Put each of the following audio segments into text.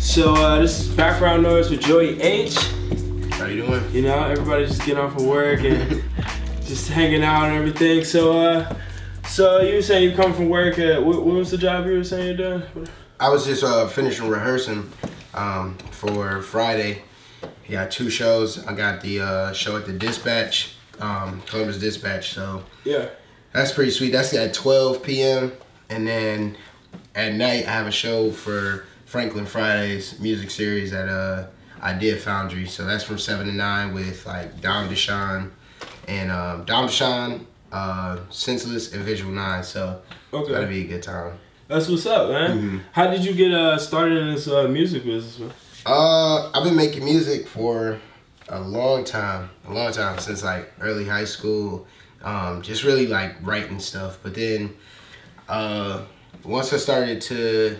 So this is Background Noise with Joey Aich. How you doing? You know, everybody's just getting off of work and just hanging out and everything. So you were saying you come from work. What was the job you were saying you're doing? I was just finishing rehearsing for Friday. We got 2 shows. I got the show at the Dispatch, Columbus Dispatch. So yeah, that's pretty sweet. That's at 12 p.m. And then at night I have a show for Franklin Friday's music series at Idea Foundry. So that's from 7 to 9 with like Dom Deshawn and Senseless and Visual 9. So it's gotta be a good time. That's what's up, man. Mm-hmm. How did you get started in this music business, man? I've been making music for a long time since like early high school. Just really like writing stuff. But then once I started to,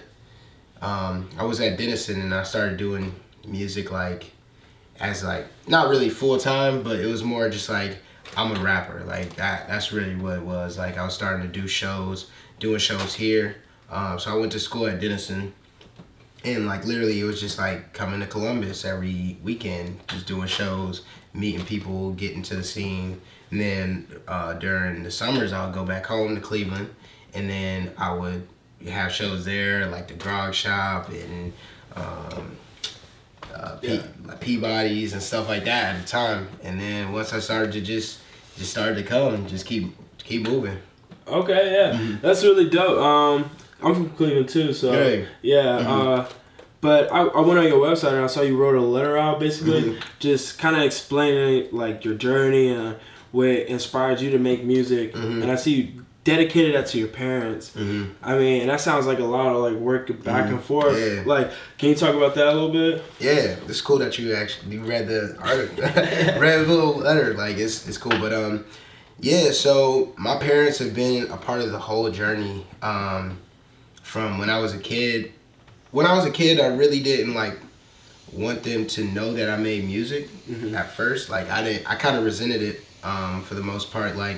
I was at Denison and I started doing music like as like not really full time, but it was more just like I'm a rapper. Like that's really what it was. Like I was starting to do shows, doing shows here. So I went to school at Denison. And like literally it was just like coming to Columbus every weekend, just doing shows, meeting people, getting to the scene. And then during the summers I would go back home to Cleveland, and then I would have shows there like the Grog Shop and Peabody's and stuff like that at the time. And then once I started to just started to come, just keep moving. Okay, yeah, that's really dope. I'm from Cleveland too, so yeah. But I went on your website and I saw you wrote a letter out, basically, just kind of explaining like your journey and what inspired you to make music. And I see you dedicated that to your parents. I mean, and that sounds like a lot of like work back and forth. Yeah. Like, can you talk about that a little bit? Yeah, it's cool that you actually read the article, read a little letter. Like it's cool, but yeah. So my parents have been a part of the whole journey. From when I was a kid. When I was a kid, I really didn't like want them to know that I made music at first. Like I kind of resented it for the most part. Like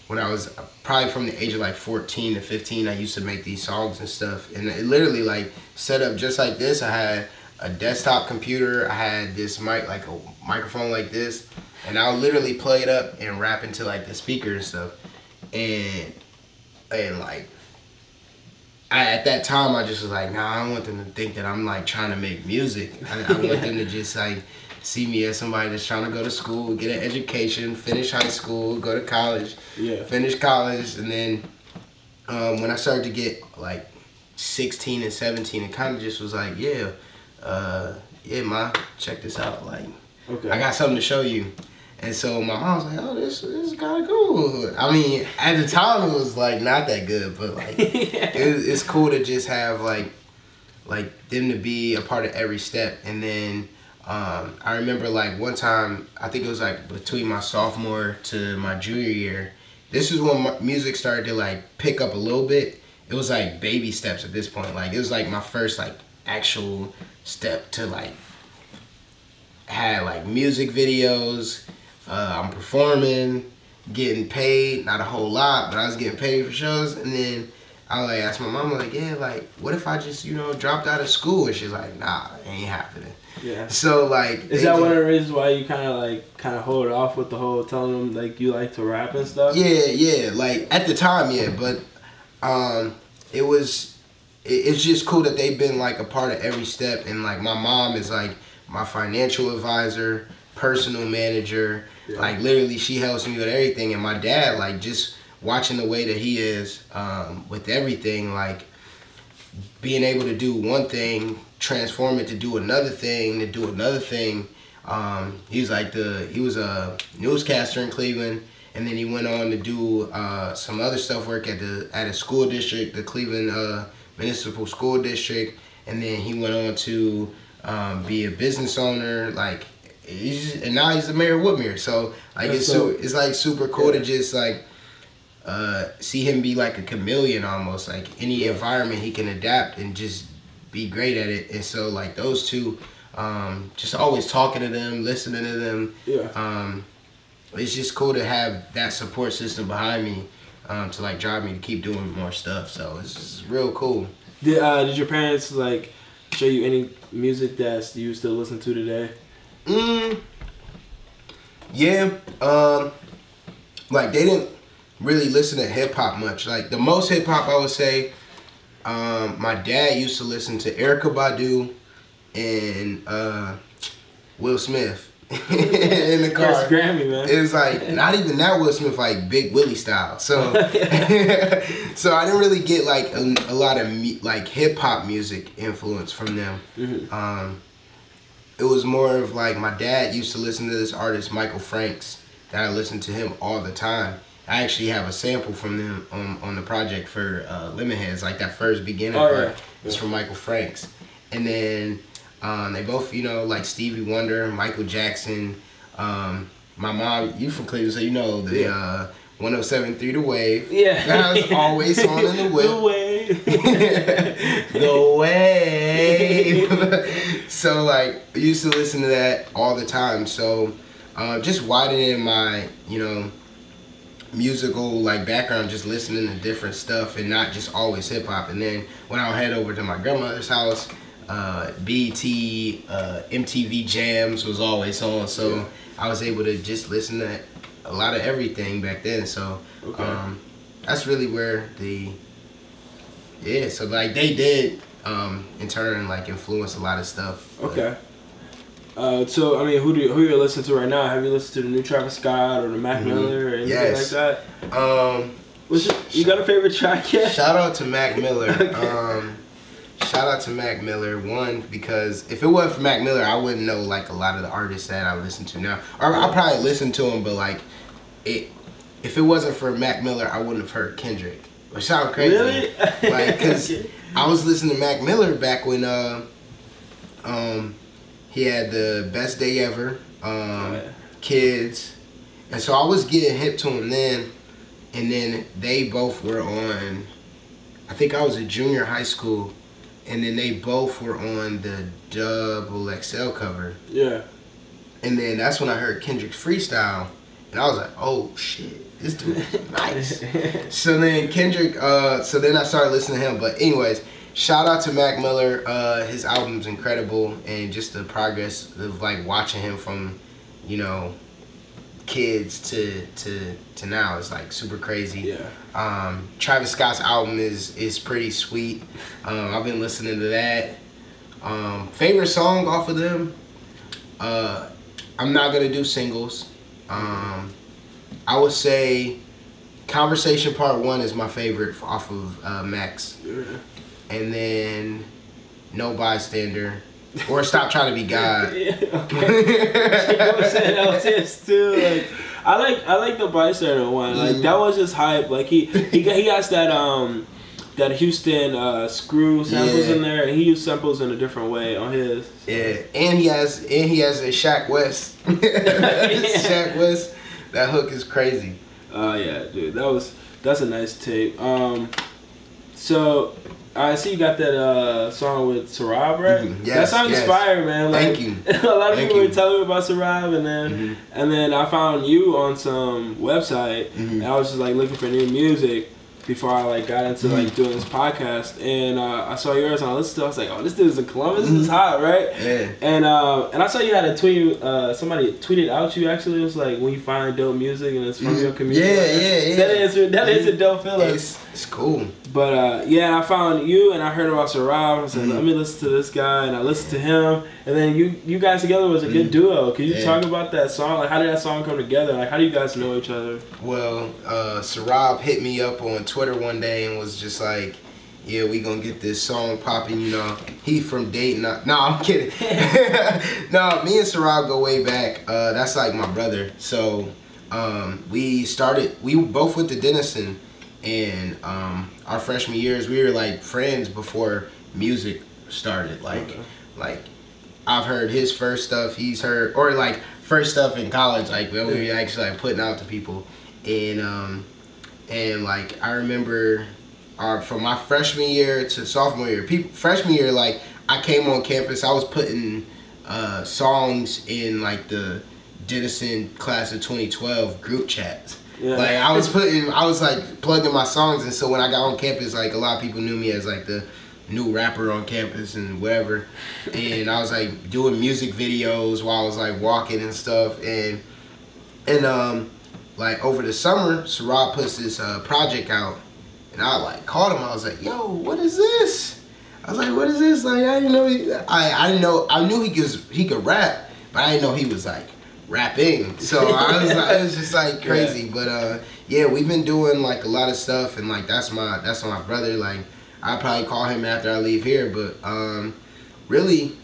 when I was probably from the age of like 14 to 15, I used to make these songs and stuff. And it literally like set up just like this. I had a desktop computer. I had this mic, like a microphone like this, and I would literally play it up and rap into like the speaker and stuff. And like. At that time, I just was like, nah, I don't want them to think that I'm like trying to make music. I want them to just like see me as somebody that's trying to go to school, get an education, finish high school, go to college, finish college. And then when I started to get like 16 and 17, it kind of just was like, yeah, ma, check this out. Like, I got something to show you. And so my mom was like, oh, this is kind of cool. I mean, at the time it was like not that good, but like it's cool to just have like them to be a part of every step. And then I remember like one time, I think it was like between my sophomore to my junior year, this is when my music started to like pick up a little bit. It was like baby steps at this point. Like it was like my first like actual step to like have like music videos. I'm performing, getting paid, not a whole lot, but I was getting paid for shows. And then I like asked my mom, like, yeah, like, what if I just, you know, dropped out of school? And she's like, nah, it ain't happening. Yeah. So like, is that one of the reasons why you kind of hold off with the whole telling them like you like to rap and stuff? Yeah. Like at the time, yeah, but it's just cool that they've been like a part of every step. And like my mom is like my financial advisor, personal manager. Like literally she helps me with everything. And my dad, like just watching the way that he is with everything, like being able to do one thing, transform it to do another thing, he was a newscaster in Cleveland, and then he went on to do some other stuff, work at a school district, the Cleveland Municipal School District, and then he went on to be a business owner, like. And now he's the mayor of Woodmere, so like it's like super cool to just like see him be like a chameleon almost. Like any environment he can adapt and just be great at it. And so like those two, just always talking to them, listening to them. It's just cool to have that support system behind me to like drive me to keep doing more stuff. So it's real cool. Did your parents like show you any music that you still listen to today? Yeah. Like they didn't really listen to hip hop much. Like the most hip hop I would say, my dad used to listen to Erykah Badu and Will Smith in the car. First Grammy, man. It was like not even that Will Smith, like Big Willie style. So, so I didn't really get like a lot of like hip hop music influence from them. It was more of like my dad used to listen to this artist Michael Franks, that I listened to him all the time. I actually have a sample from them on the project for Lemonheads, like that first beginning part. It's from Michael Franks, and then. They both, you know, like Stevie Wonder, Michael Jackson. My mom, you from Cleveland, so you know the 107.3 The Wave. Yeah. That was always on in the whip. The Wave. The Wave. So, like, I used to listen to that all the time. So, just widening my, you know, musical, like, background, just listening to different stuff and not just always hip-hop. And then when I'll head over to my grandmother's house, BT, MTV Jams was always on, so I was able to just listen to a lot of everything back then. So that's really where so like they did in turn like influence a lot of stuff. Okay. So I mean, who you listening to right now? Have you listened to the new Travis Scott or the Mac Miller or anything like that? You got a favorite track yet? Shout out to Mac Miller. Shout out to Mac Miller, one, because if it wasn't for Mac Miller, I wouldn't know like a lot of the artists that I listen to now. Or I probably listen to them, but like, if it wasn't for Mac Miller, I wouldn't have heard Kendrick. Which sounds crazy. Really? Like, cause I was listening to Mac Miller back when he had the Best Day Ever, Kids, and so I was getting hip to him then, and then they both were on. I think I was a junior high school. And then they both were on the Double XL cover. Yeah. And then that's when I heard Kendrick's freestyle. And I was like, oh shit, this dude is nice. So then Kendrick, so then I started listening to him. But anyways, shout out to Mac Miller. His album's incredible. And just the progress of like watching him from, you know, kids to now is like super crazy. Yeah. Travis Scott's album is pretty sweet. I've been listening to that. Favorite song off of them? I'm not gonna do singles. I would say Conversation Part 1 is my favorite off of Max. Yeah. And then No Bystander. Or Stop Trying to Be God. Yeah, okay. You know what I'm saying? That was his too. Like, I like the Bystander one. Like that was just hype. Like he has that Houston screw samples in there, and he used samples in a different way on his. So. Yeah, and he has a Shaq West. Shaq West. That hook is crazy. Yeah, dude. That's a nice tape. So I see you got that song with Sarab, right? Yes, that song is fire, man. Like, thank you. A lot of people were telling me about Sarab, and then I found you on some website, and I was just like looking for new music before I like got into like doing this podcast, and I saw yours and I listened to it. I was like, oh, this dude's in Columbus. This is hot, right? Yeah. And I saw you had a tweet. Somebody tweeted out you actually. It was like when you find dope music and it's from your community. Yeah. That is a dope feeling. It's cool. But yeah, I found you and I heard about Sarab. I said, let me listen to this guy, and I listened to him. And then you guys together was a good duo. Can you talk about that song? Like, how did that song come together? Like, how do you guys know each other? Well, Sarab hit me up on Twitter one day and was just like, yeah, we gonna get this song popping, you know. He from Dayton. No, I'm kidding. No, me and Sarab go way back. That's like my brother. So we both went to Denison. And our freshman years, we were like friends before music started. Like I've heard his first stuff, he's heard, or like first stuff in college, like when we were actually like putting out to people. And like I remember from my freshman year to sophomore year, freshman year, like I came on campus, I was putting songs in like the Denison class of 2012 group chats. Yeah. Like I was like plugging my songs, and so when I got on campus, like a lot of people knew me as like the new rapper on campus and whatever. And I was like doing music videos while I was like walking and stuff. And like over the summer, Sarab puts this project out, and I like called him. I was like, "Yo, what is this?" I was like, "What is this?" Like I didn't know. I didn't know. I knew he could rap, but I didn't know he was like rapping. So I was like, it was just like crazy. Yeah. But yeah, we've been doing like a lot of stuff, and like that's my brother. Like I probably call him after I leave here, but really,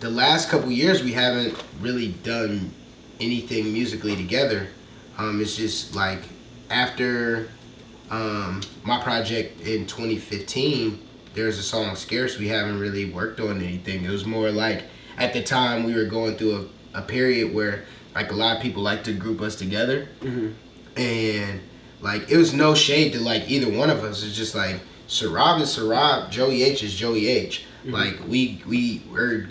the last couple years we haven't really done anything musically together. It's just like after my project in 2015, there's a song Scarce. We haven't really worked on anything. It was more like at the time we were going through a period where like a lot of people like to group us together. And like it was no shade to like either one of us. It's just like Sarab is Sarab, Joey Aich is Joey Aich. Like we're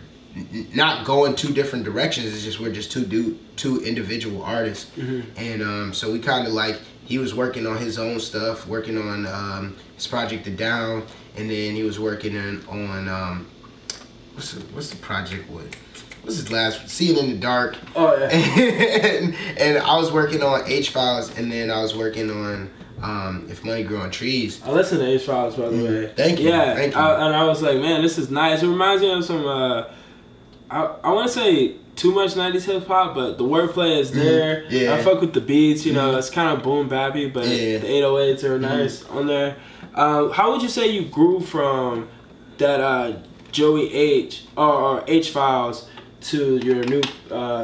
not going two different directions. It's just we're just two individual artists. And so we kind of like, he was working on his own stuff, working on his project The Down, and then he was working on what's the project with? What's his last? Seeing in the Dark. Oh yeah. and I was working on H-Files, and then I was working on If Money Grew on Trees. I listened to H-Files, by the way. Thank you. Yeah, thank you. And I was like, man, this is nice. It reminds me of some I want to say too much 90s hip hop, but the wordplay is there. Yeah. I fuck with the beats, you know, it's kind of boom bappy, but the 808s are nice on there. How would you say you grew from that Joey Aich or H-Files to your new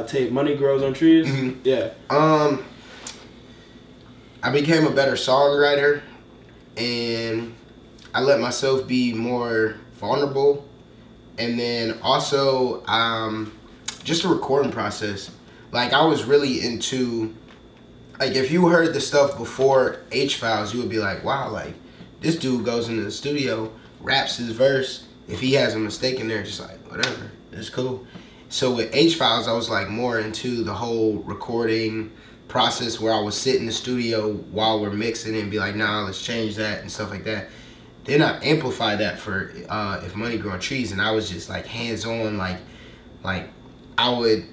tape, Money Grows on Trees? Yeah. I became a better songwriter, and I let myself be more vulnerable. And then also, just the recording process. Like I was really into, like if you heard the stuff before H-Files, you would be like, wow, like this dude goes into the studio, raps his verse. If he has a mistake in there, just like, whatever, it's cool. So with H-Files, I was like more into the whole recording process where I would sit in the studio while we're mixing and be like, nah, let's change that and stuff like that. Then I amplified that for If Money Grew on Trees, and I was just like hands-on, like I would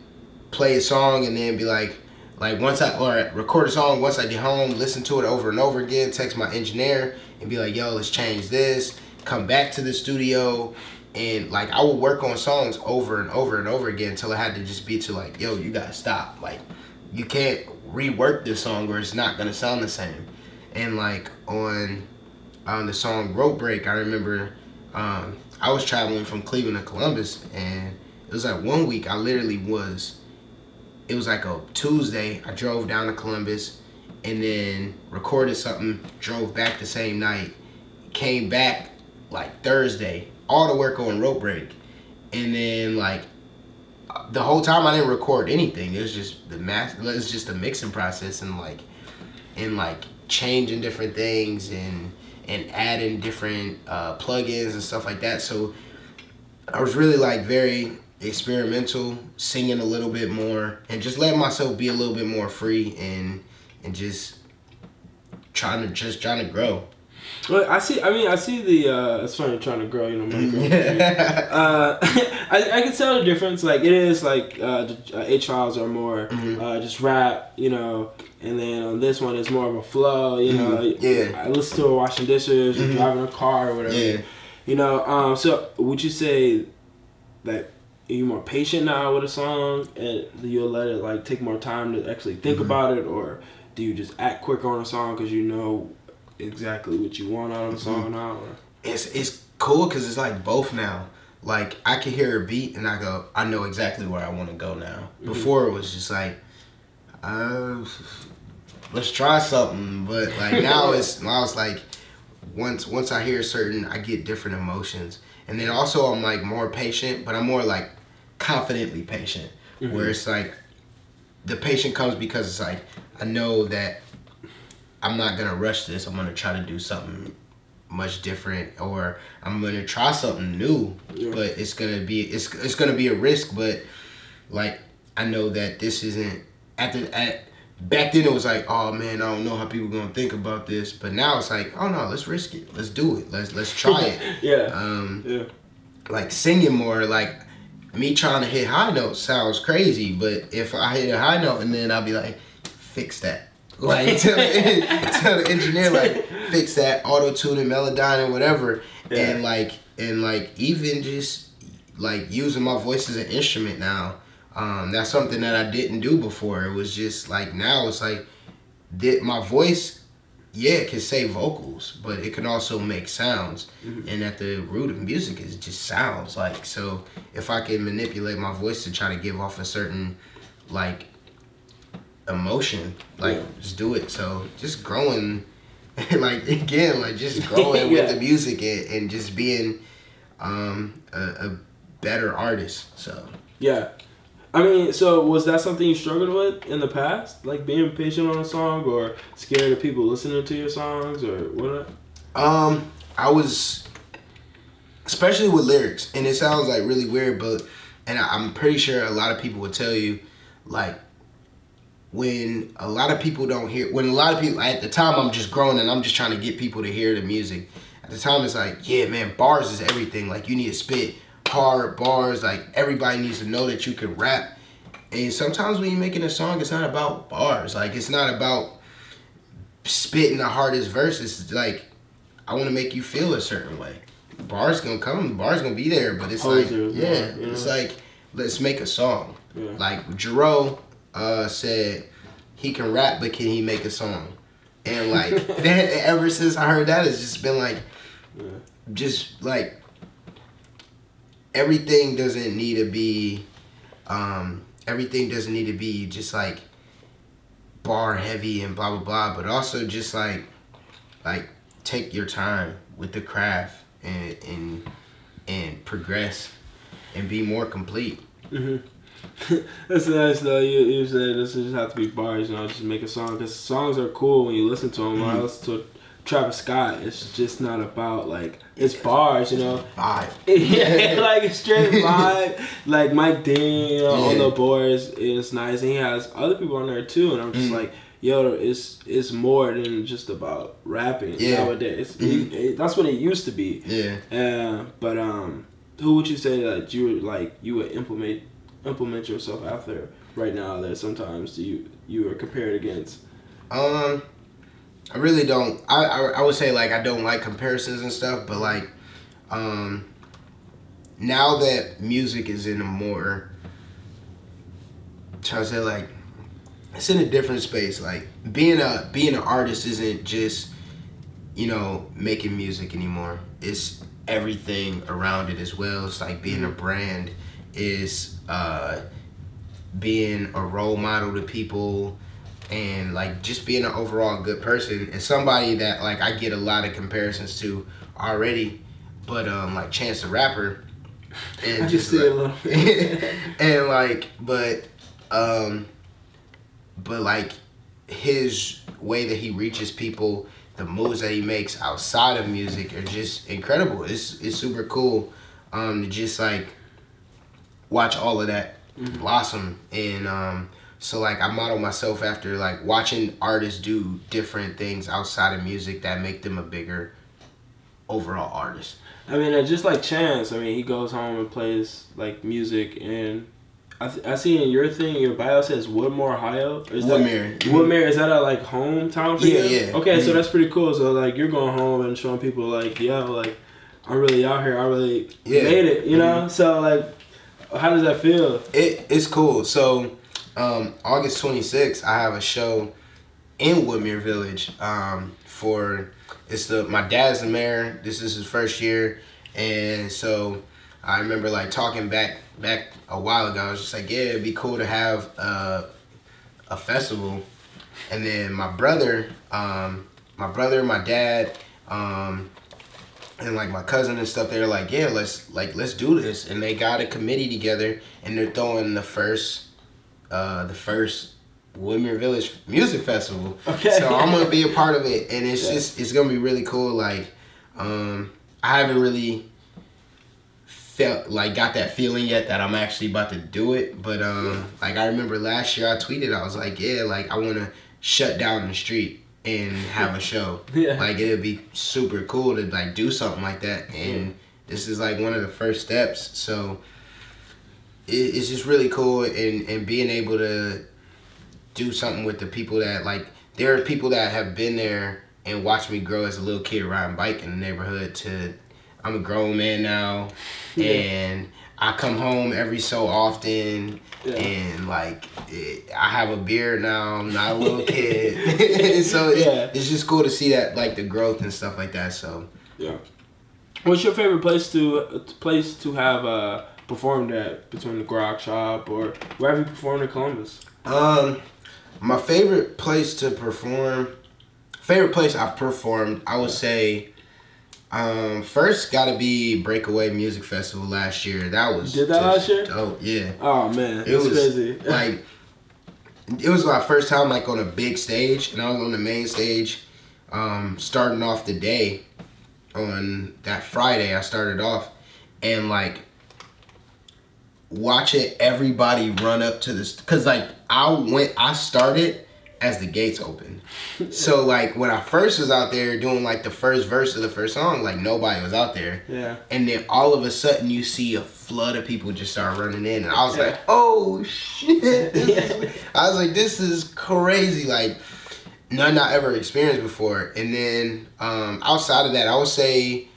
play a song and then be like record a song, once I get home, listen to it over and over again, text my engineer and be like, yo, let's change this, come back to the studio, and like I would work on songs over and over and over again until it had to just be to like, yo, you gotta stop, like you can't rework this song or it's not gonna sound the same. And like on the song Rope Break, I remember I was traveling from Cleveland to Columbus, and it was like one week I literally it was like a Tuesday, I drove down to Columbus and then recorded something, drove back the same night, came back like Thursday, all the work on Rope Break, and then like the whole time I didn't record anything. It was just the mixing process and like changing different things and adding different plugins and stuff like that. So I was really like very experimental, singing a little bit more and just letting myself be a little bit more free and just trying to grow. Well, I see the it's funny trying to grow, you know, money grow. I can tell the difference. Like it is like the H-Files are more just rap, you know, and then on this one it's more of a flow, you know. I listen to it washing dishes or driving a car or whatever. You know, so would you say that you're more patient now with a song and you'll let it like take more time to actually think about it, or do you just act quicker on a song because you know exactly what you want out of a song now? Or? It's cool because it's like both now. Like I can hear a beat and I know exactly where I want to go now. Before it was just like, let's try something. But like now it's like once I hear certain, I get different emotions. And then also I'm like more patient, but I'm more like confidently patient. Where it's like the patient comes because it's like I know that I'm not gonna rush this. I'm gonna try to do something much different, or I'm gonna try something new. But it's gonna be a risk. But like I know that this isn't back then it was like, oh man, I don't know how people gonna think about this. But now it's like, oh no, let's risk it. Let's do it. Let's try it. Yeah. Like singing more, like me trying to hit high notes sounds crazy, but if I hit a high note and then I'll be like, fix that. Like tell the engineer like fix that, auto tune and Melodyne and whatever. And like even just like using my voice as an instrument now. That's something that I didn't do before. It was just like now it's like my voice, it can say vocals, but it can also make sounds. And at the root of music is just sounds. Like, so if I can manipulate my voice to try to give off a certain like emotion, like just do it. So just growing, like again, like just growing with the music and just being a better artist. So I mean, so was that something you struggled with in the past? Like being patient on a song or scared of people listening to your songs or what? I was, especially with lyrics, and it sounds like really weird, but, and I'm pretty sure a lot of people would tell you, like, when a lot of people don't hear, when a lot of people, at the time I'm just growing and I'm just trying to get people to hear the music. At the time it's like, yeah man, bars is everything. Like you need to spit hard bars, like everybody needs to know that you can rap. And sometimes when you're making a song, it's not about bars. Like it's not about spitting the hardest verse. It's like, I want to make you feel a certain way. Bars gonna come, bars gonna be there, but it's like, it's like, let's make a song. Like Jero said he can rap, but can he make a song? And like that, ever since I heard that, it's just been like, just like, everything doesn't need to be just like bar heavy and blah blah blah, but also just like take your time with the craft and progress and be more complete. That's nice though. You said it doesn't have to be bars, you know, just make a song, because songs are cool when you listen to them. When I listen to Travis Scott, it's just not about like, it's bars, you know. Vibe. Like it's straight vibe. Like Mike Dean, you know, on the boards is nice, and he has other people on there too. And I'm just like, yo, it's more than just about rapping nowadays. That's what it used to be. But who would you say that you would implement yourself after right now that sometimes you are compared against? I really don't. I would say like I don't like comparisons and stuff, but like now that music is in a more, trying to say like, it's in a different space. Like being an artist isn't just, you know, making music anymore. It's everything around it as well. It's like being a brand, is being a role model to people, and like just being an overall good person, and somebody that like I get a lot of comparisons to already, but like Chance the Rapper, and just like, and like but like his way that he reaches people, the moves that he makes outside of music are just incredible. It's super cool to just like watch all of that blossom. And so like I model myself after like watching artists do different things outside of music that make them a bigger overall artist. I mean, just like Chance, I mean, he goes home and plays like music, and I see in your thing, your bio says Woodmore, Ohio. Woodmere, is that a like hometown for you? Yeah. Okay, so that's pretty cool. So like you're going home and showing people like, yo, like I'm really out here. I really made it, you know? So like, how does that feel? It's cool. So August 26th, I have a show in Woodmere Village my dad's the mayor. This is his first year, and so I remember like talking back a while ago. I was just like, yeah, it'd be cool to have a festival. And then my brother, my dad, and like my cousin and stuff, they're like, yeah, let's do this. And they got a committee together, and they're throwing the first Woodmere Village Music Festival. Okay. So I'm gonna be a part of it, and it's gonna be really cool. Like I haven't really got that feeling yet that I'm actually about to do it. But like I remember last year I tweeted, I was like, yeah, like I want to shut down the street and have a show. Yeah. Like it'd be super cool to like do something like that. And this is like one of the first steps. So it's just really cool, and being able to do something with the people that like, there are people that have been there and watched me grow as a little kid riding bike in the neighborhood to I'm a grown man now, and I come home every so often, and like I have a beard now. I'm not a little kid, so it's just cool to see that, like the growth and stuff like that. So yeah, what's your favorite place to have performed at, between the Grog Shop or where have you performed in Columbus? My favorite place to perform, I've performed, I would say. First gotta be Breakaway Music Festival last year. That was last year? Oh yeah. Oh man, it was crazy. Like it was my first time like on a big stage, and I was on the main stage, starting off the day on that Friday. I started off, and like watching everybody run up to this, cause like I started as the gates opened. So like when I first was out there doing like the first verse of the first song, like nobody was out there. Yeah. And then all of a sudden you see a flood of people just start running in, and I was like, oh shit. I was like, this is crazy. Like none I ever experienced before. And then outside of that, I would say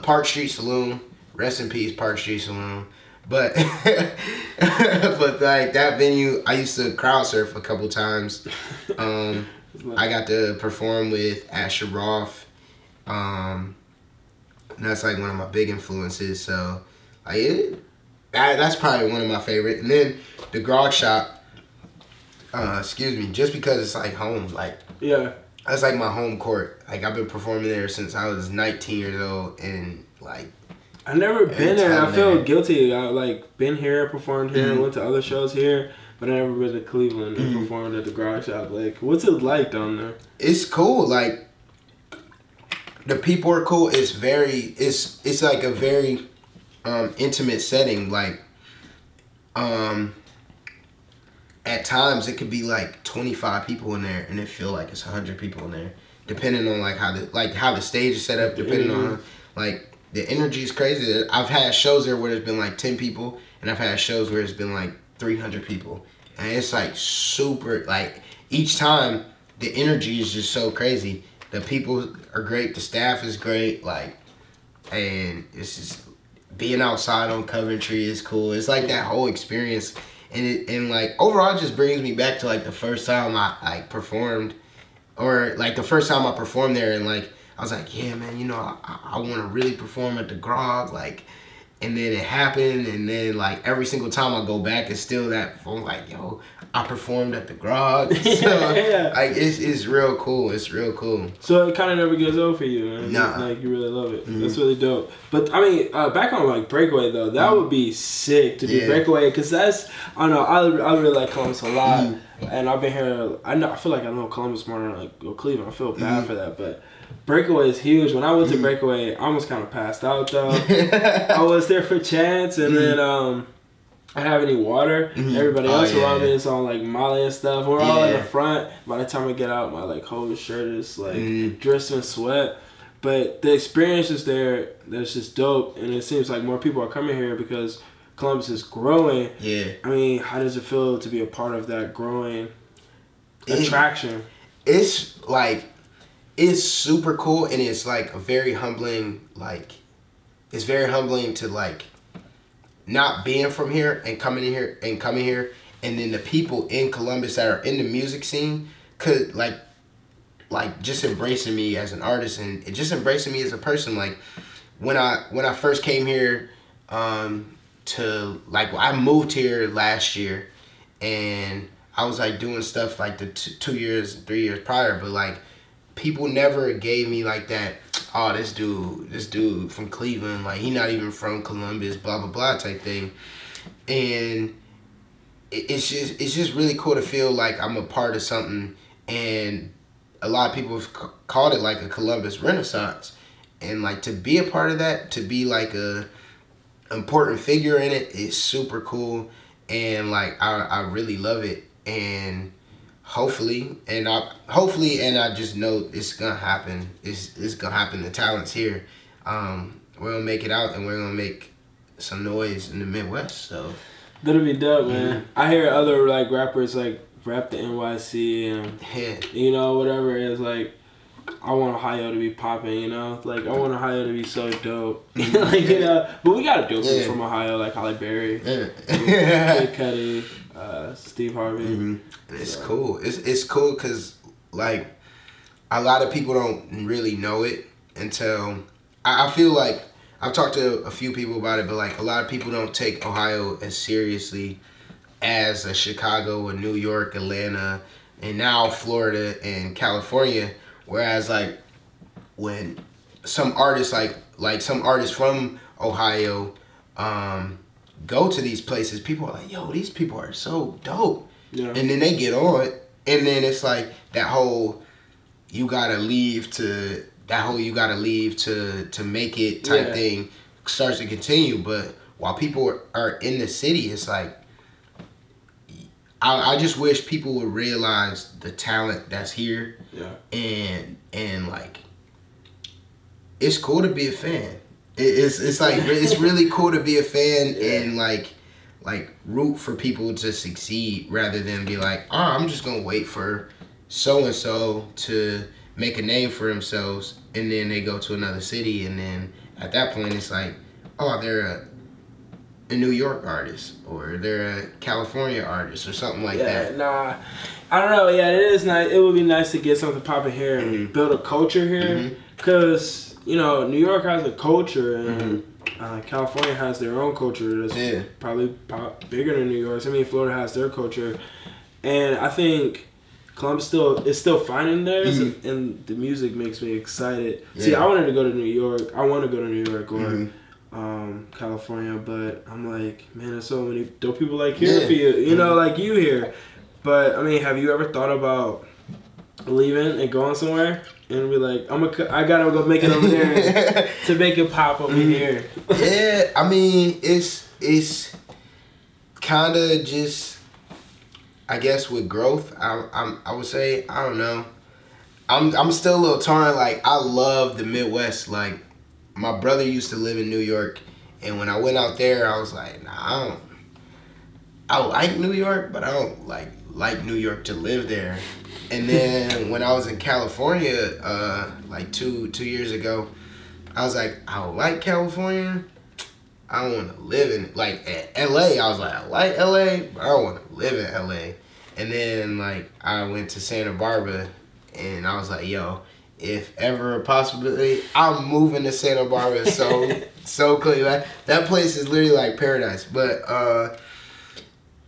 Park Street Saloon. Rest in peace, Park Street Saloon. But but like that venue, I used to crowd surf a couple times. I got to perform with Astroworld. And that's like one of my big influences. So like that's probably one of my favorite. And then the Grog Shop, just because it's like home, like that's like my home court. Like I've been performing there since I was 19 years old, and like I've never been there, and I feel guilty. I like been here, performed here, went to other shows here, but I never been to Cleveland and performed at the Grog Shop. Like, what's it like down there? It's cool. Like, the people are cool. It's like a very intimate setting. Like, at times it could be like 25 people in there, and it feel like it's 100 people in there, depending on like how the stage is set up, depending on like. The energy is crazy. I've had shows there where there's been like 10 people, and I've had shows where it's been like 300 people. And it's like super, like each time the energy is just so crazy. The people are great, the staff is great, like, and it's just being outside on Coventry is cool. It's like that whole experience, and like overall it just brings me back to like the first time I like performed, or like the first time I performed there, and like I was like, yeah, man, you know, I want to really perform at the Grog, like, and then it happened, and then, like, every single time I go back, it's still that, I'm like, yo, I performed at the Grog, so, like, it's real cool, it's real cool. So it kind of never gets old for you, man. Nah. Like, you really love it. That's really dope. But, I mean, back on, like, Breakaway, though, that would be sick to be Breakaway, because that's, I don't know, I really like Columbus a lot, and I've been here, I feel like I know Columbus more than, like, Cleveland. I feel bad for that, but Breakaway is huge. When I went to Breakaway, I almost kind of passed out though. I was there for chance, and then I didn't have any water. Everybody else around me is on like Molly and stuff. We're all in the front. By the time I get out, my like whole shirt is like dripping in sweat. But the experience is there. That's just dope, and it seems like more people are coming here because Columbus is growing. Yeah. I mean, how does it feel to be a part of that growing attraction? It's like. It's super cool, and it's like a very humbling, like, it's very humbling to like not being from here and coming here, and then the people in Columbus that are in the music scene could like just embracing me as an artist, and just embracing me as a person. Like when I first came here, to like I moved here last year, and I was like doing stuff like the 2 years, 3 years prior, but like. People never gave me like that, oh, this dude from Cleveland, like he not even from Columbus, blah blah blah type thing. And it's just really cool to feel like I'm a part of something, and a lot of people have called it like a Columbus Renaissance, and like to be a part of that, to be like a important figure in it. It's super cool, and like I really love it, and hopefully, and I just know it's gonna happen. It's gonna happen. The talent's here. We're gonna make it out, and we're gonna make some noise in the Midwest. So that'll be dope, man. I hear other like rappers like rap the NYC and you know, whatever it is, like I want Ohio to be popping, you know, like I want Ohio to be so dope, like you know. But we got dope people from Ohio, like Halle Berry, Kid Cudi, Steve Harvey. It's cool. It's cool because like a lot of people don't really know it until I feel like I've talked to a few people about it, but like a lot of people don't take Ohio as seriously as a Chicago, a New York, Atlanta, and now Florida and California. Whereas like when some artists like some artists from Ohio go to these places, people are like, yo, these people are so dope. Yeah. And then they get on, and then it's like that whole you gotta leave to make it type thing starts to continue. But while people are in the city, it's like I just wish people would realize the talent that's here. Yeah. And like it's cool to be a fan. It's like it's really cool to be a fan and like root for people to succeed rather than be like, oh, I'm just gonna wait for so and so to make a name for themselves, and then they go to another city, and then at that point it's like, oh, they're a New York artist, or they're a California artist, or something like that. Nah, I don't know. Yeah, it is nice. It would be nice to get something popping here and build a culture here, because you know New York has a culture, and California has their own culture that's probably bigger than New York's. I mean, Florida has their culture, and I think Columbus is still finding theirs, and the music makes me excited. Yeah. See, I wanted to go to New York. I want to go to New York or California, but I'm like, man, there's so many dope people like here for you, you know, like you here. But I mean, have you ever thought about leaving and going somewhere and be like, I gotta go make it over there to make it pop over here? Yeah, I mean, it's kind of just, I guess with growth, I would say, I don't know. I'm still a little torn. Like, I love the Midwest. Like, my brother used to live in New York, and when I went out there, I was like, nah, I like New York, but I don't like New York to live there. And then when I was in California, like two years ago, I was like, I like California. I don't want to live in, like, at LA. I was like, I like LA, but I don't want to live in LA. And then, like, I went to Santa Barbara, and I was like, yo, if ever a possibility, I'm moving to Santa Barbara so clean. That place is literally like paradise. But I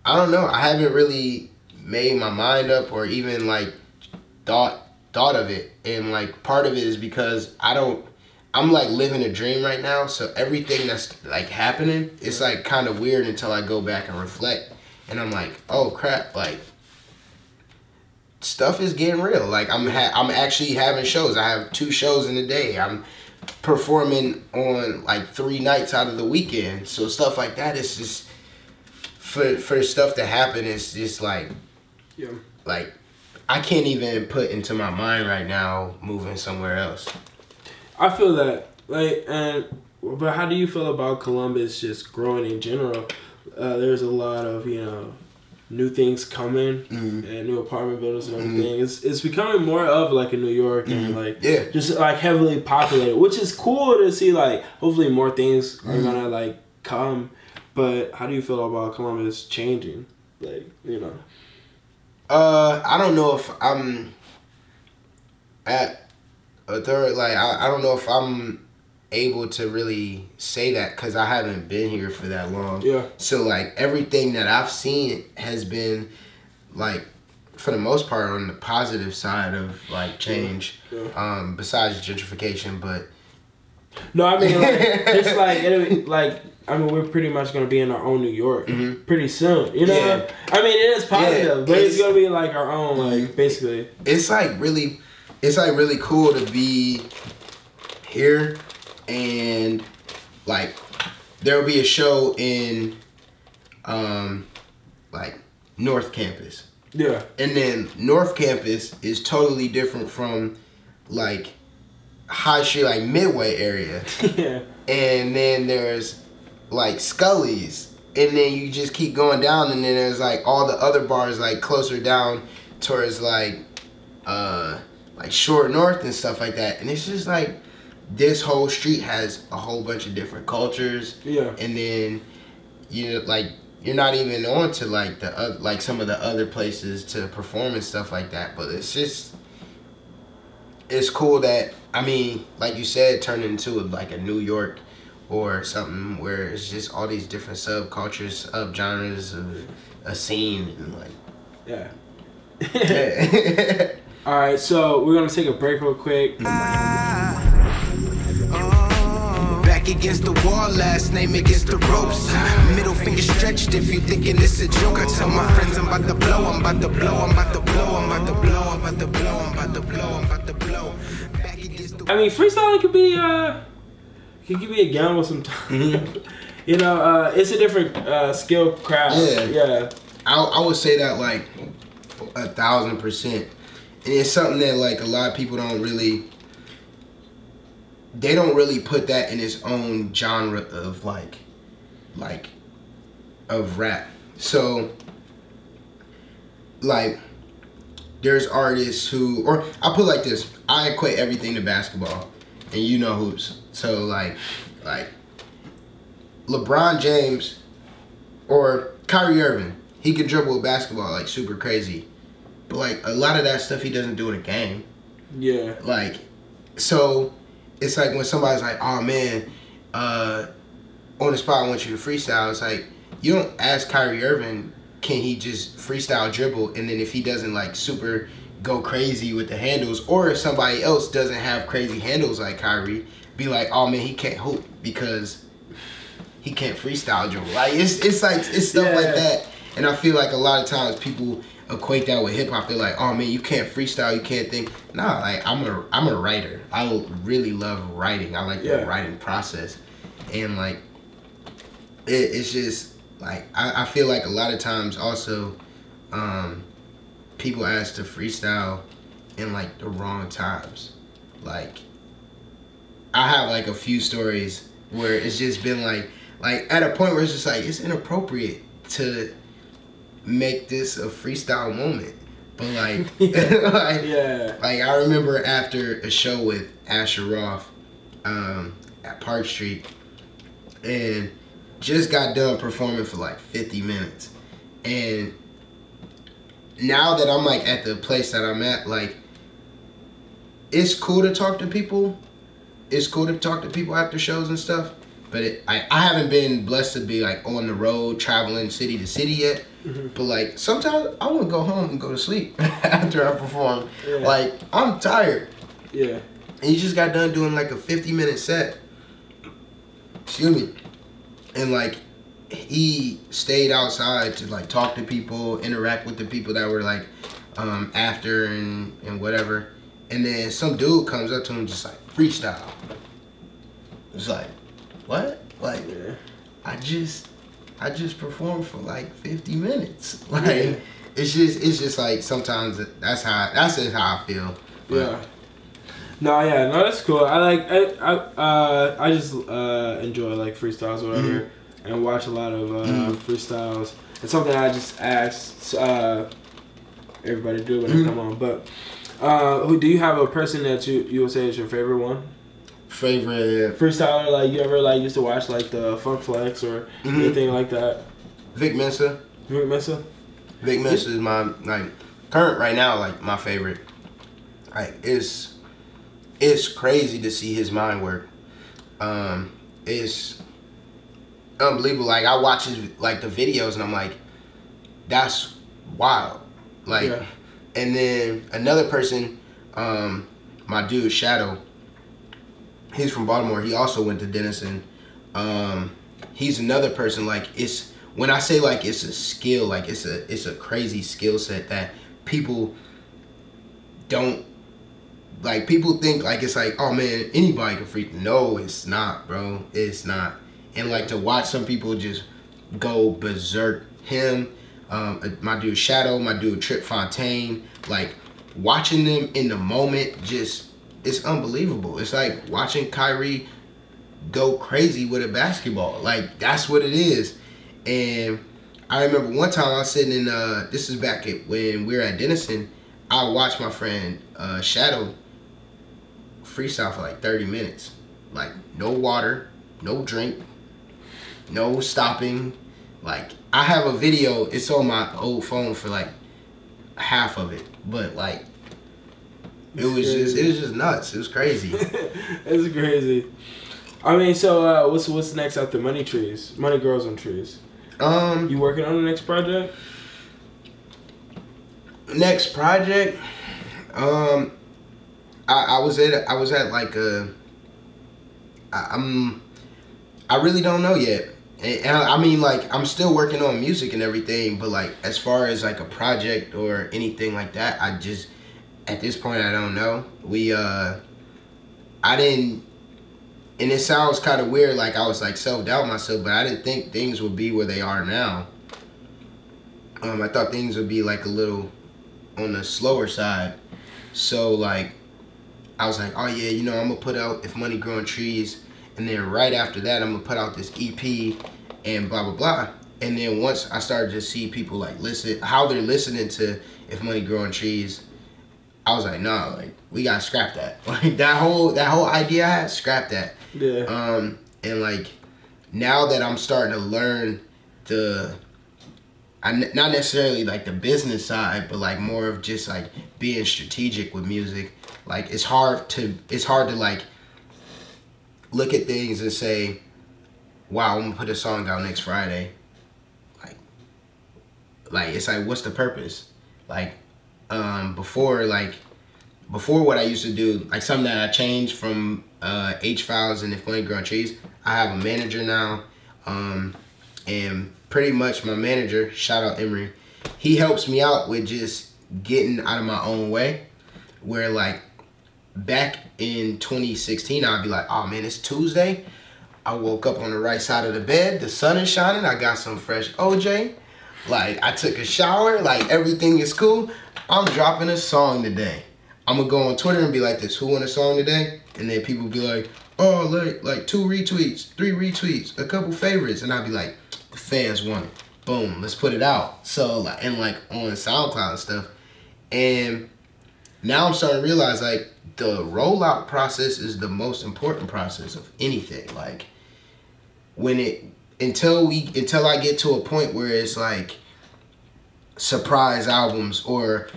don't know. I haven't really made my mind up or even like thought of it. And like part of it is because I'm like living a dream right now. So everything that's like happening, it's like kind of weird until I go back and reflect. And I'm like, oh crap, like stuff is getting real. Like I'm actually having shows. I have 2 shows in a day. I'm performing on like 3 nights out of the weekend. So stuff like that is just for stuff to happen. It's just like, like I can't even put into my mind right now moving somewhere else. I feel that, like, but how do you feel about Columbus just growing in general? There's a lot of, you know, new things coming and new apartment buildings and everything. It's becoming more of like a New York and like just like heavily populated, which is cool to see. Like hopefully more things are gonna like come. But how do you feel about Columbus changing? Like, you know, I don't know if I'm at a third. Like I don't know if I'm able to really say that because I haven't been here for that long. Yeah. So like everything that I've seen has been like, for the most part, on the positive side of like change. Yeah. Besides gentrification, but no, I mean like it's like I mean we're pretty much gonna be in our own New York pretty soon. You know, I mean it is positive, but it's gonna be like our own like basically. It's like really cool to be here. And like there'll be a show in like North Campus. Yeah. And then North Campus is totally different from like High Street, like Midway area. Yeah. And then there's like Scully's, and then you just keep going down, and then there's like all the other bars like closer down towards like Short North and stuff like that. And it's just like this whole street has a whole bunch of different cultures. Yeah. And then you're not even on to like the like some of the other places to perform and stuff like that. But it's cool that, I mean, like you said, turn into like a New York or something where it's just all these different subcultures, subgenres of a scene, and like, yeah. All right, so we're gonna take a break real quick. Back against the wall, last name against the ropes. Middle finger stretched if you thinking this a joke. I tell my friends I'm about to blow, I'm about to blow, I'm about to blow, I'm about to blow, I'm about to blow, I'm about to blow, I'm about to blow. I mean, freestyling could be a gamble sometimes. You know, it's a different skill craft. Yeah. I would say that like 1,000%, and it's something that like a lot of people don't really put that in its own genre of like of rap. So like there's artists who, or I put it like this, I equate everything to basketball, and you know hoops. So like LeBron James or Kyrie Irving, he can dribble a basketball like super crazy, but like a lot of that stuff he doesn't do in a game. Yeah. Like, so it's like when somebody's like, oh man, on the spot I want you to freestyle, it's like you don't ask Kyrie Irving, can he just freestyle dribble, and then if he doesn't like super go crazy with the handles, or if somebody else doesn't have crazy handles like Kyrie, be like, oh man, he can't hoop because he can't freestyle dribble. Like it's stuff like that. And I feel like a lot of times people equate that with hip hop. They're like, oh man, you can't freestyle, you can't think. Nah, like I'm a writer. I really love writing. I like the writing process. And like it's just like I feel like a lot of times also people ask to freestyle in like the wrong times. Like I have like a few stories where it's just been like at a point where it's just like it's inappropriate to make this a freestyle moment. But like like I remember after a show with Astroworld at Park Street, and just got done performing for like 50 minutes, and now that I'm like at the place that I'm at, like it's cool to talk to people. It's cool to talk to people after shows and stuff, but I haven't been blessed to be like on the road traveling city to city yet. But like sometimes I want to go home and go to sleep after I perform. Like I'm tired. Yeah. And he just got done doing like a 50-minute set. Excuse me. And like he stayed outside to like talk to people, interact with the people that were like after and whatever. And then some dude comes up to him just like, freestyle. It's like, what? Like I just performed for like 50 minutes. Like it's just like sometimes that's just how I feel. But, no, that's cool. I just enjoy like freestyles or whatever, and watch a lot of freestyles. It's something I just ask everybody to do when they come on. But who do you have a person that you would say is your favorite one? Favorite freestyler, like you ever like used to watch like the Funk Flex or anything like that? Vic Mensa. Vic Mensa is my like current right now, like my favorite. Like it's crazy to see his mind work. It's unbelievable. Like I watch his like the videos and I'm like, that's wild. Like and then another person, my dude Shadow. He's from Baltimore. He also went to Denison. He's another person. Like it's when I say like it's a skill, like it's a crazy skill set that people don't like. People think like it's like, oh man, anybody can freak. No, it's not, bro. It's not. And like to watch some people just go berserk. Him, my dude Shadow, my dude Trip Fontaine, like watching them in the moment, just it's unbelievable. It's like watching Kyrie go crazy with a basketball. Like that's what it is. And I remember one time I was sitting in this is back when we were at Denison. I watched my friend Shadow freestyle for like 30 minutes. Like no water, no drink, no stopping. Like I have a video, it's on my old phone for like half of it, but like it was just nuts. It was crazy. It's crazy. I mean, so what's next after Money Trees? Money Grows on Trees. You working on the next project? Next project, I was at like I really don't know yet. And I mean, like, I'm still working on music and everything, but like, as far as like a project or anything like that, I just, at this point, I don't know. I didn't, and it sounds kind of weird, like I was like self-doubt myself, but I didn't think things would be where they are now. I thought things would be like a little on the slower side. So like, I was like, oh yeah, you know, I'm gonna put out If Money Growing Trees, and then right after that, I'm gonna put out this EP and blah, blah, blah. And then once I started to see people like listen, how they're listening to If Money Growing Trees, I was like, nah, like we gotta scrap that. Like that whole idea I had, scrap that. Yeah. And like now that I'm starting to learn not necessarily like the business side, but like more of just like being strategic with music. Like it's hard to like look at things and say, wow, I'm gonna put a song out next Friday. Like it's like, what's the purpose? Like before what I used to do, like something that I changed from H Files and If Money Growing Trees, I have a manager now, and pretty much my manager, shout out Emery, he helps me out with just getting out of my own way. Where like back in 2016, I'd be like, oh man, it's Tuesday. I woke up on the right side of the bed, the sun is shining, I got some fresh OJ, like I took a shower, like everything is cool. I'm dropping a song today. I'm gonna go on Twitter and be like this, who want a song today? And then people be like, oh, like 2 retweets, 3 retweets, a couple favorites. And I'd be like, the fans want it. Boom, let's put it out. So like, and like on SoundCloud and stuff. And now I'm starting to realize like the rollout process is the most important process of anything. Like until I get to a point where it's like surprise albums, or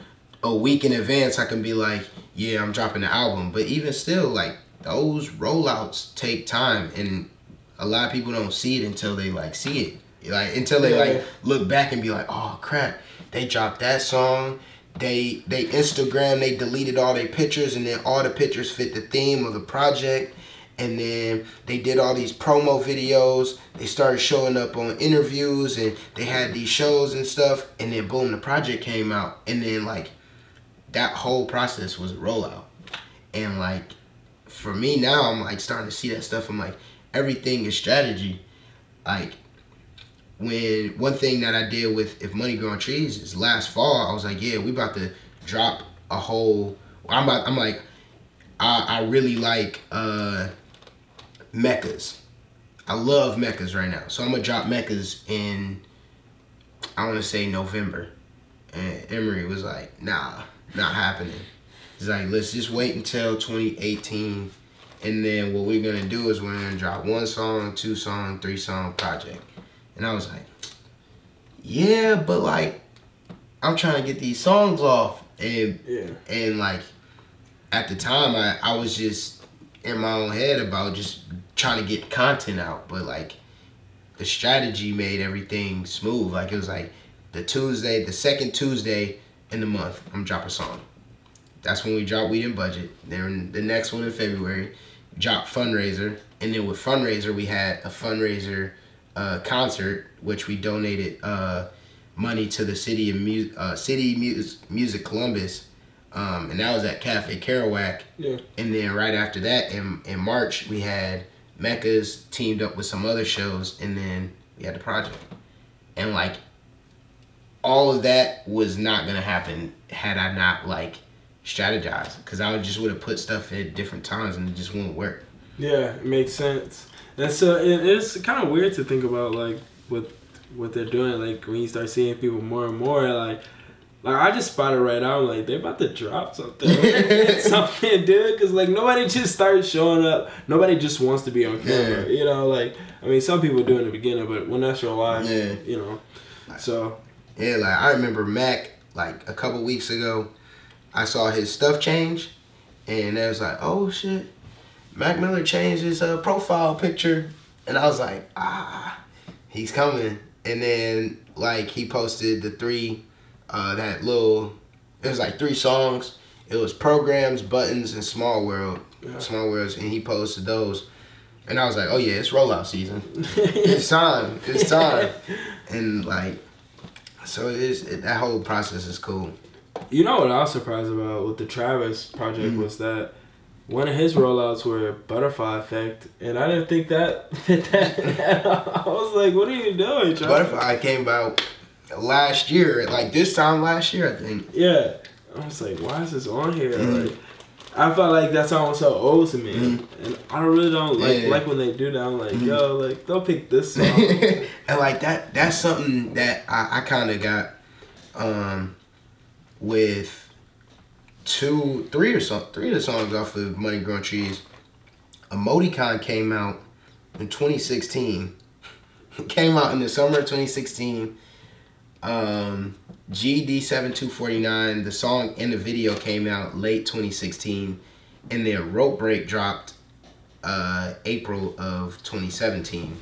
a week in advance I can be like, yeah, I'm dropping the album. But even still, like those rollouts take time, and a lot of people don't see it until they like see it. Like until they like look back and be like, oh crap, they dropped that song. They Instagram, they deleted all their pictures, and then all the pictures fit the theme of the project. And then they did all these promo videos. They started showing up on interviews, and they had these shows and stuff. And then boom, the project came out. And then like that whole process was a rollout. And like for me now, I'm like starting to see that stuff. I'm like, everything is strategy. Like when one thing that I did with If Money Growing Trees is last fall, I was like, yeah, we about to drop a whole. I really like mechas. I love mechas right now. So I'm gonna drop mechas in, I wanna say November. And Emery was like, nah, not happening. He's like, let's just wait until 2018. And then what we're gonna do is we're gonna drop 1 song, 2 song, 3 song project. And I was like, yeah, but like, I'm trying to get these songs off. And like, at the time, I was just in my own head about just trying to get content out. But like, the strategy made everything smooth. Like it was like the second Tuesday in the month, I'm dropping a song. That's when we drop We Didn't Budget. Then the next one in February, drop Fundraiser. And then with Fundraiser, we had a fundraiser concert, which we donated money to the City Music Columbus. And that was at Cafe Kerouac. Yeah. And then right after that, in March, we had Mecca's teamed up with some other shows, and then we had the project. And like all of that was not gonna happen had I not like strategized, because I just would have put stuff at different times and it just wouldn't work. Yeah, it makes sense. And so it's kind of weird to think about like what they're doing. Like when you start seeing people more and more, like I just spotted right now, like they're about to drop something, something, dude. Because like nobody just starts showing up. Nobody just wants to be on camera, you know. Like I mean, some people do in the beginning, but when that's your life, you know. So yeah, like I remember Mac like a couple weeks ago. I saw his stuff change, and I was like, oh shit, Mac Miller changed his profile picture, and I was like, he's coming. And then like he posted the 3. It was like 3 songs. It was Programs, Buttons, and Small World. Yeah. Small Worlds, and he posted those. And I was like, oh yeah, it's rollout season. It's time. It's time. And like, so that whole process is cool. You know what I was surprised about with the Travis project was that one of his rollouts were Butterfly Effect, and I didn't think that fit that at all. I was like, what are you doing, Travis? Butterfly came out last year, like this time last year, I think. Yeah. I was like, why is this on here? Like, I felt like that song was so old to me. And I really don't like when they do that. I'm like, yo, like, they'll pick this song. And like that's something that I kind of got with 3 of the songs off of Money Growing Trees. Emoticon came out in 2016. It came out in the summer of 2016. GD7249, the song and the video came out late 2016, and then Rope Break dropped April of 2017,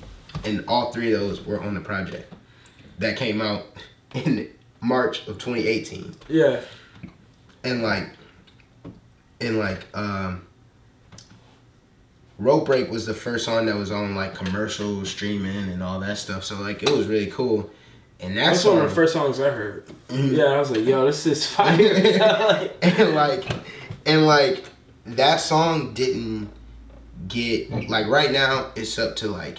and all 3 of those were on the project that came out in March of 2018. Yeah. And Rope Break was the first song that was on like commercial streaming and all that stuff, so like it was really cool. And that's one of the first songs I heard. Yeah, I was like, yo, this is fire. and like that song didn't get, like right now it's up to like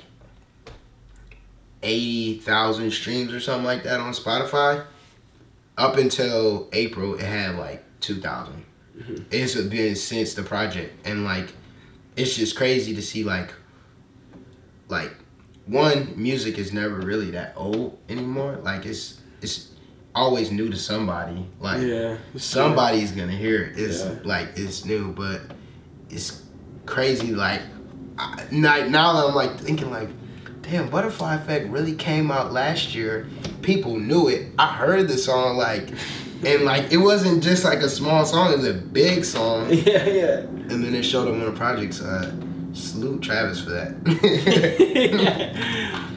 80,000 streams or something like that on Spotify. Up until April, it had like 2,000. It's been since the project, and like it's just crazy to see like one, music is never really that old anymore. Like it's always new to somebody. Like somebody's gonna hear it. It's like it's new, but it's crazy. Like now that I'm like thinking like, damn, Butterfly Effect really came out last year. People knew it. I heard the song like, and like it wasn't just like a small song. It was a big song. Yeah. And then they showed up on the projects. Salute Travis for that.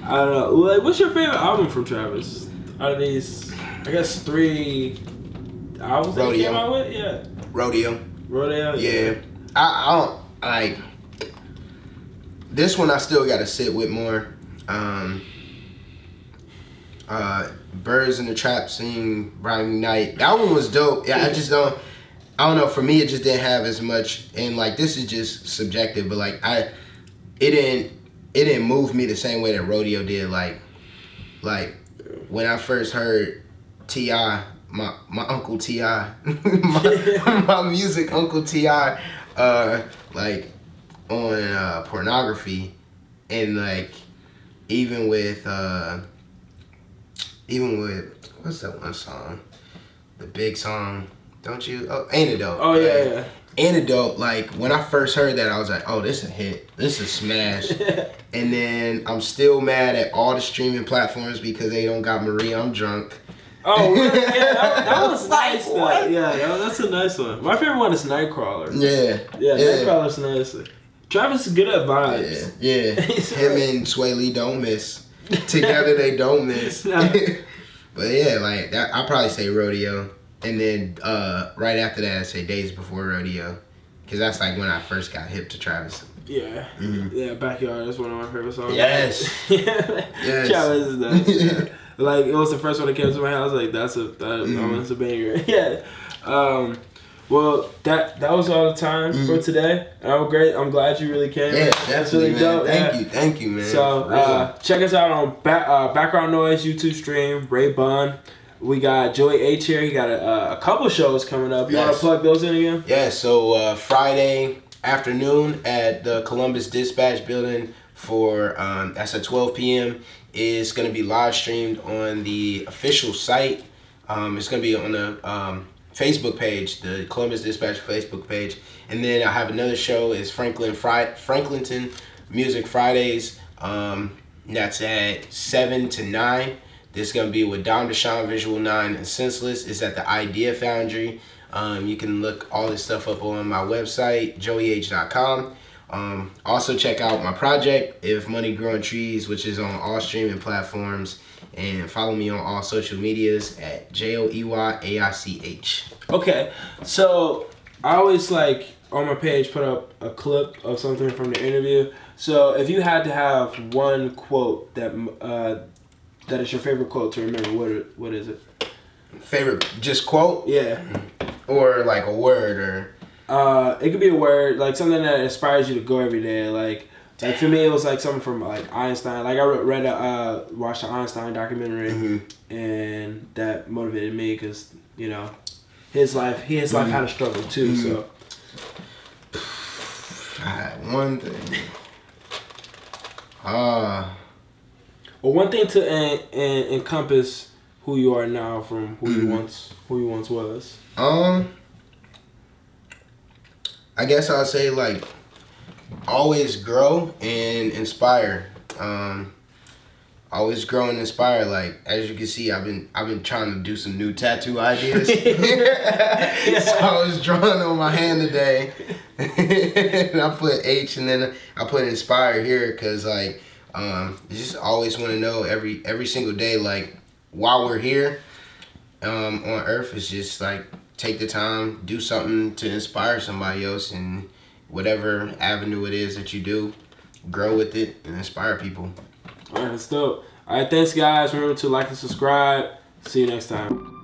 I don't know. Like, what's your favorite album from Travis? Out of these, I guess 3 albums that he came out with? Yeah. Rodeo. Yeah. I don't like this one. I still got to sit with more. Birds in the Trap Sing Bright Night. That one was dope. Yeah, I don't know, for me it just didn't have as much, and like this is just subjective, but like it didn't move me the same way that Rodeo did. Like when I first heard T.I., my Uncle T.I., my music Uncle T.I., like on Pornography, and like even with what's that one song, the big song, don't you? Oh, Antidote. Oh yeah. Antidote. Like when I first heard that, I was like, oh, this is a hit. This is a smash. And then I'm still mad at all the streaming platforms because they don't got Maria I'm Drunk. Oh really? Yeah, that was nice. Yeah, that's a nice one. My favorite one is Nightcrawler. Yeah. Nightcrawler's nice. Travis is good at vibes. Yeah. Him and Sway Lee don't miss. Together they don't miss. But yeah, like that, I'll probably say Rodeo. And then right after that, I say Days Before Rodeo, because that's like when I first got hip to Travis. Yeah, yeah. Backyard is one of my favorite songs. Yes, yes. Travis is nice. Yeah. Like it was the first one that came to my head. I was like, that's a banger. Yeah. Well, that was all the time for today. Great. I'm glad you really came. Yeah, definitely, really dope. Thank you, man. So check us out on Background Noise YouTube stream. Ray Bun. We got Joey Aich here. He got a couple shows coming up. You want to plug those in again? Yeah. So Friday afternoon at the Columbus Dispatch Building for that's at 12 p.m. is going to be live streamed on the official site. It's going to be on the Facebook page, the Columbus Dispatch Facebook page, and then I have another show. Is Franklinton Music Fridays. That's at 7 to 9. This is gonna be with Dom Deshawn, Visual 9, and Senseless. It's at the Idea Foundry. You can look all this stuff up on my website, joeyaich.com. Also check out my project, If Money Growing Trees, which is on all streaming platforms. And follow me on all social medias at JoeyAich. Okay, so I always like on my page put up a clip of something from the interview. So if you had to have one quote that is your favorite quote to remember, what is it? Favorite just quote? Yeah. Or like a word or it could be a word, like something that inspires you to go every day. Like for me, it was like something from like Einstein. Like I watched the Einstein documentary, and that motivated me because he had a struggle too. So one thing. Well, one thing to encompass who you are now from who you once was. I guess I'll say like always grow and inspire. Always grow and inspire. Like as you can see, I've been trying to do some new tattoo ideas. So I was drawing on my hand today, and I put H and then I put inspire here because like just always want to know every single day like while we're here on Earth is just like take the time, do something to inspire somebody else in whatever avenue it is that you do, grow with it and inspire people. All right, that's dope. All right, thanks guys. Remember to like and subscribe. See you next time.